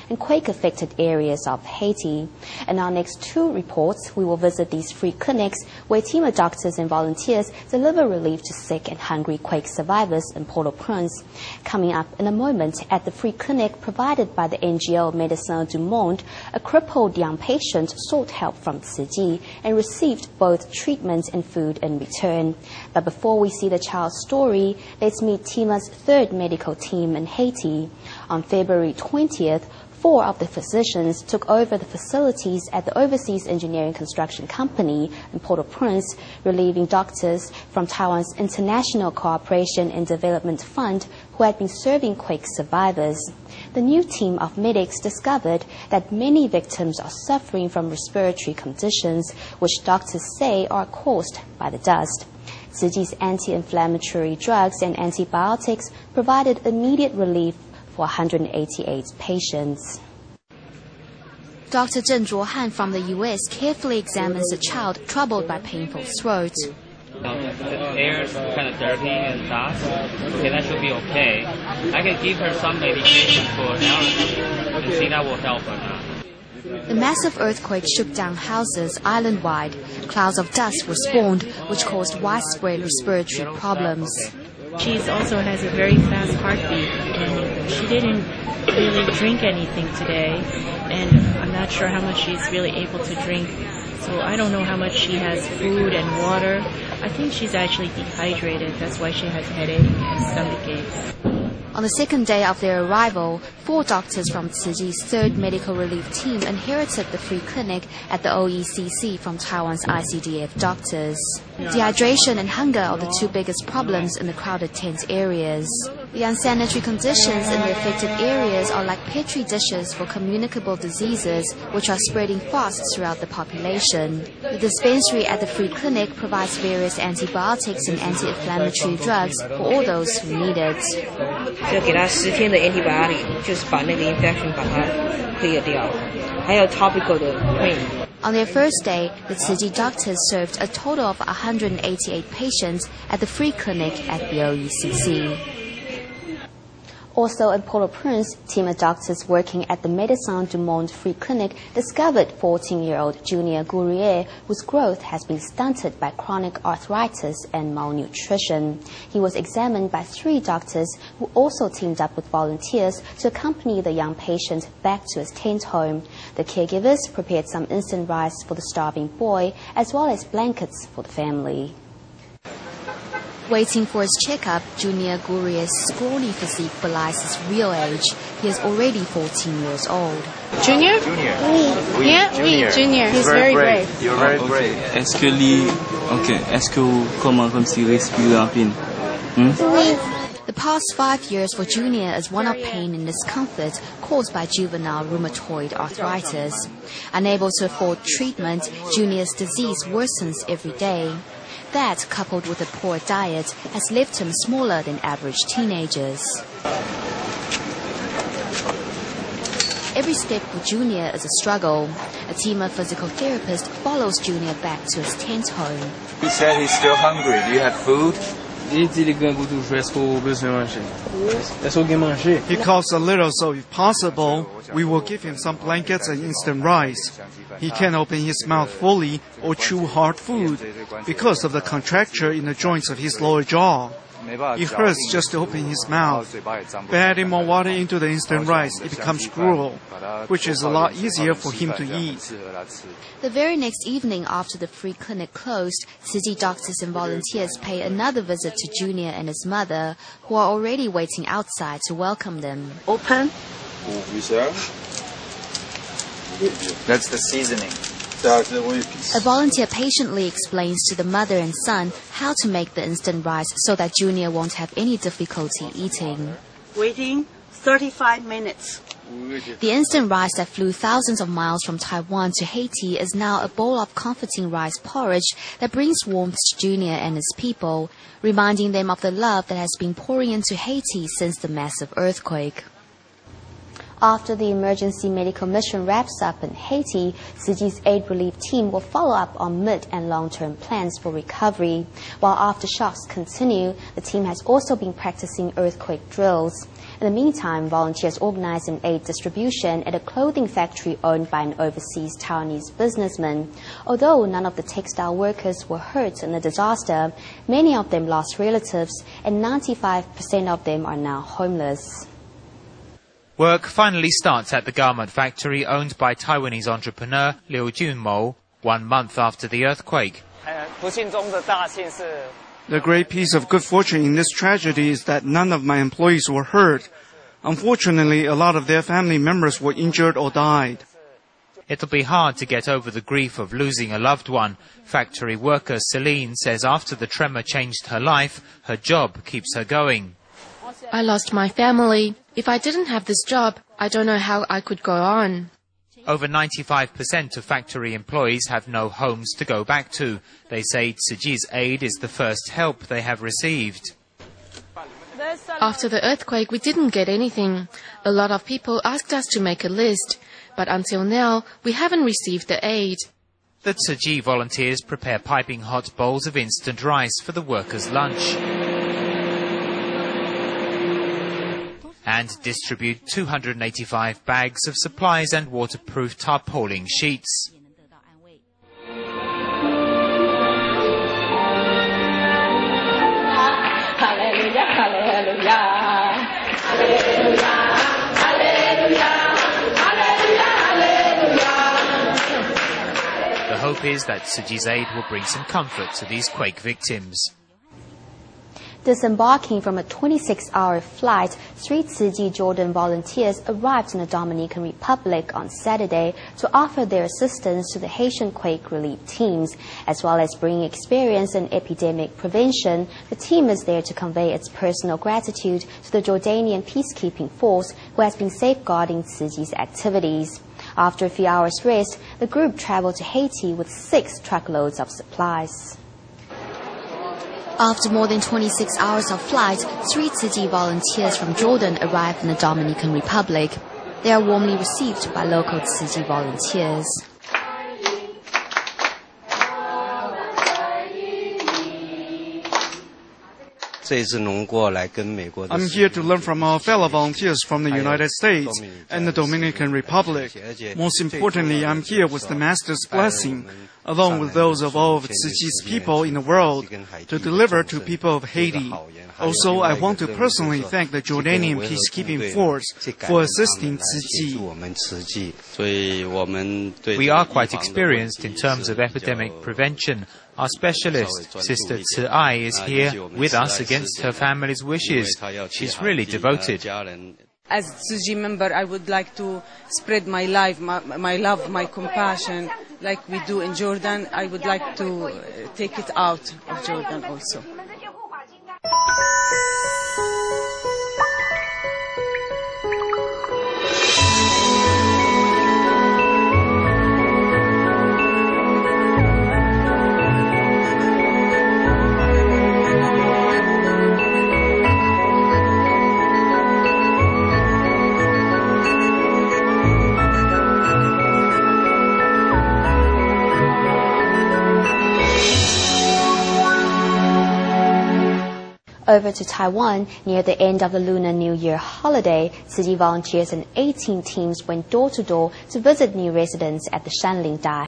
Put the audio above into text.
and quake-affected areas of Haiti. In our next 2 reports, we will visit these free clinics where a team of doctors and volunteers deliver relief to sick and hungry quake survivors in Port-au-Prince. Coming up in a moment, at the free clinic provided by the NGO Médecins du Monde, a crippled young patient sought help from Tzu Chi and received both treatment and food in return. But before we see the child's story, let's meet TIMA's 3rd medical team in Haiti. On February 20th, 4 of the physicians took over the facilities at the Overseas Engineering Construction Company in Port-au-Prince, relieving doctors from Taiwan's International Cooperation and Development Fund who had been serving quake survivors. The new team of medics discovered that many victims are suffering from respiratory conditions, which doctors say are caused by the dust. Tzu Chi's anti-inflammatory drugs and antibiotics provided immediate relief for 188 patients. Dr. Zheng Zhuohan from the U.S. carefully examines the child troubled by painful throat. The air is kind of dirty and dust. Okay, that should be okay. I can give her some medication for allergy and see that will help her now. The massive earthquake shook down houses island-wide. Clouds of dust were spawned, which caused widespread respiratory problems. She also has a very fast heartbeat, and she didn't really drink anything today, and I'm not sure how much she's really able to drink, so I don't know how much she has food and water. I think she's actually dehydrated. That's why she has headache and stomachache. On the second day of their arrival, 4 doctors from Tzu Chi's 3rd medical relief team inherited the free clinic at the OECC from Taiwan's ICDF doctors. Dehydration and hunger are the 2 biggest problems in the crowded tent areas. The unsanitary conditions in the affected areas are like petri dishes for communicable diseases, which are spreading fast throughout the population. The dispensary at the free clinic provides various antibiotics and anti-inflammatory drugs for all those who need it. 就给他10天的 antibiotic， 就是把那个 infection 把它 clear 掉，还有 topical 的 cream。 On their first day, the Tzu Chi doctors served a total of 188 patients at the free clinic at the OECC. Also in Port-au-Prince, a team of doctors working at the Médecins du Monde Free Clinic discovered 14-year-old Junior Gourier, whose growth has been stunted by chronic arthritis and malnutrition. He was examined by 3 doctors who also teamed up with volunteers to accompany the young patient back to his tent home. The caregivers prepared some instant rice for the starving boy, as well as blankets for the family. Waiting for his checkup, Junior Gourier's scrawny physique belies his real age. He is already 14 years old. Junior? Junior. Oui. Yeah, oui, Junior. He's very brave. You're very brave. Est-ce que comment comme s'il respirait en peine? Oui. The past 5 years for Junior is one of pain and discomfort caused by juvenile rheumatoid arthritis. Unable to afford treatment, Junior's disease worsens every day. That, coupled with a poor diet, has left him smaller than average teenagers. Every step for Junior is a struggle. A team of physical therapists follows Junior back to his tent home. He said he's still hungry. Do you have food? He coughs a little, so if possible, we will give him some blankets and instant rice. He can't open his mouth fully or chew hard food because of the contracture in the joints of his lower jaw. It hurts just to open his mouth. By adding more water into the instant rice, it becomes gruel, which is a lot easier for him to eat. The very next evening after the free clinic closed, Tzu Chi doctors and volunteers pay another visit to Junior and his mother, who are already waiting outside to welcome them. Open. That's the seasoning. A volunteer patiently explains to the mother and son how to make the instant rice so that Junior won't have any difficulty eating. Waiting 35 minutes. The instant rice that flew thousands of miles from Taiwan to Haiti is now a bowl of comforting rice porridge that brings warmth to Junior and his people, reminding them of the love that has been pouring into Haiti since the massive earthquake. After the emergency medical mission wraps up in Haiti, Tzu Chi's aid relief team will follow up on mid- and long-term plans for recovery. While aftershocks continue, the team has also been practicing earthquake drills. In the meantime, volunteers organized an aid distribution at a clothing factory owned by an overseas Taiwanese businessman. Although none of the textile workers were hurt in the disaster, many of them lost relatives, and 95% of them are now homeless. Work finally starts at the garment factory owned by Taiwanese entrepreneur Liu Junmo 1 month after the earthquake. The great piece of good fortune in this tragedy is that none of my employees were hurt. Unfortunately, a lot of their family members were injured or died. It'll be hard to get over the grief of losing a loved one. Factory worker Celine says after the tremor changed her life, her job keeps her going. I lost my family. If I didn't have this job, I don't know how I could go on. Over 95% of factory employees have no homes to go back to. They say Tzu Chi's aid is the first help they have received. After the earthquake, we didn't get anything. A lot of people asked us to make a list, but until now, we haven't received the aid. The Tzu Chi volunteers prepare piping hot bowls of instant rice for the workers' lunch and distribute 285 bags of supplies and waterproof tarpaulin sheets. The hope is that Tzu Chi's aid will bring some comfort to these quake victims. Disembarking from a 26-hour flight, 3 Tzu Chi Jordan volunteers arrived in the Dominican Republic on Saturday to offer their assistance to the Haitian quake relief teams. As well as bringing experience in epidemic prevention, the team is there to convey its personal gratitude to the Jordanian peacekeeping force who has been safeguarding Tzu Chi's activities. After a few hours' rest, the group traveled to Haiti with 6 truckloads of supplies. After more than 26 hours of flight, 3 Tzu Chi volunteers from Jordan arrived in the Dominican Republic. They are warmly received by local Tzu Chi volunteers. I'm here to learn from our fellow volunteers from the United States and the Dominican Republic. Most importantly, I'm here with the Master's blessing, along with those of all of Tzu Chi's people in the world, to deliver to people of Haiti. Also, I want to personally thank the Jordanian peacekeeping force for assisting Tzu Chi. We are quite experienced in terms of epidemic prevention. Our specialist, Sister Tzu Ai, is here with us against her family's wishes. She's really devoted. As Tzu Chi member, I would like to spread my life, my love, my compassion, like we do in Jordan. I would like to take it out of Jordan also. Over to Taiwan, near the end of the Lunar New Year holiday, Tzu Chi volunteers and 18 teams went door to door to visit new residents at the Shanling Dai